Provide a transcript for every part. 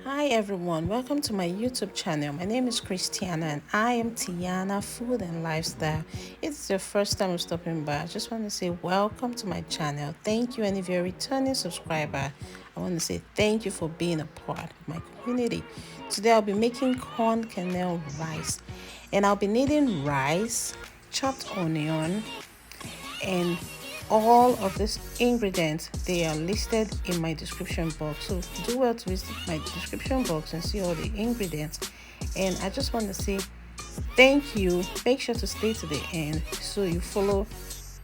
Hi everyone, welcome to my YouTube channel. My name is Christiana and I am Tiana Food and Lifestyle. If it's your first time stopping by, I just want to say welcome to my channel. Thank you, and if you're a returning subscriber, I want to say thank you for being a part of my community. Today I'll be making corn kernel rice, and I'll be needing rice, chopped onion, and all of these ingredients, they are listed in my description box, so do well to visit my description box and see all the ingredients. And I just want to say thank you. Make sure to stay to the end so you follow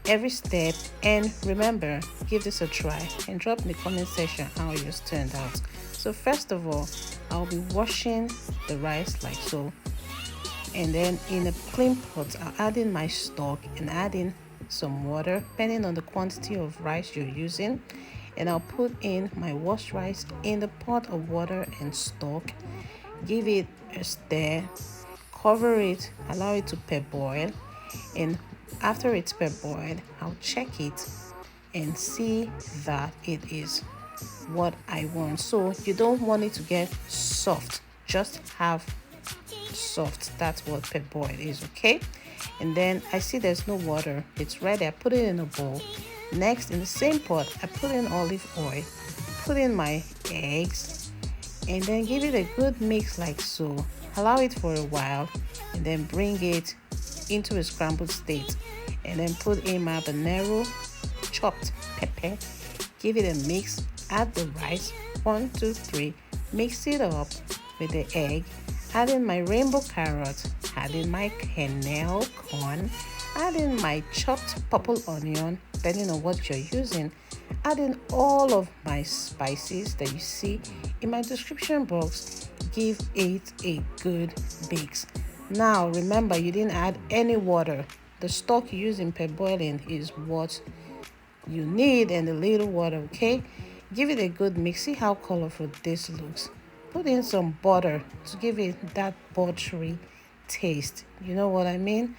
every step, and remember, give this a try and drop in the comment section how yours turned out. So first of all, I'll be washing the rice like so, and then in a clean pot I'll add in my stock and add in some water depending on the quantity of rice you're using, and I'll put in my washed rice in the pot of water and stock, give it a stir, cover it, allow it to parboil, and after it's parboiled I'll check it and see that it is what I want. So you don't want it to get soft, just have soft. That's what parboiled is, okay? And then I see there's no water, it's ready. I put it in a bowl. Next, in the same pot, I put in olive oil, put in my eggs, and then give it a good mix like so. Allow it for a while and then bring it into a scrambled state, and then put in my habanero, chopped pepper, give it a mix, add the rice, 1 2 3, mix it up with the egg, add in my rainbow carrot, add in my kernel corn, add in my chopped purple onion depending on what you're using, add in all of my spices that you see in my description box. Give it a good mix. Now remember, you didn't add any water. The stock you use in parboiling is what you need, and a little water, okay? Give it a good mix. See how colorful this looks. Put in some butter to give it that buttery taste, you know what I mean?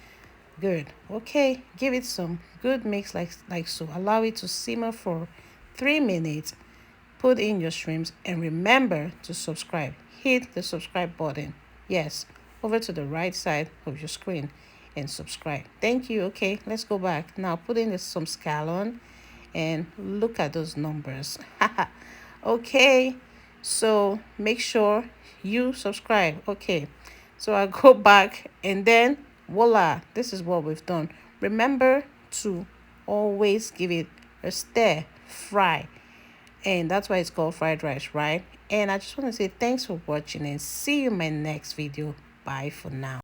Good. Okay, give it some good mix like so. Allow it to simmer for 3 minutes. Put in your shrimps, and remember to subscribe. Hit the subscribe button, yes, over to the right side of your screen, and subscribe. Thank you. Okay, let's go back now. Put in some scallion and look at those numbers. Okay, so make sure you subscribe. Okay, so I go back, and then voila, this is what we've done. Remember to always give it a stir fry, and that's why it's called fried rice, right? And I just want to say thanks for watching and see you in my next video. Bye for now.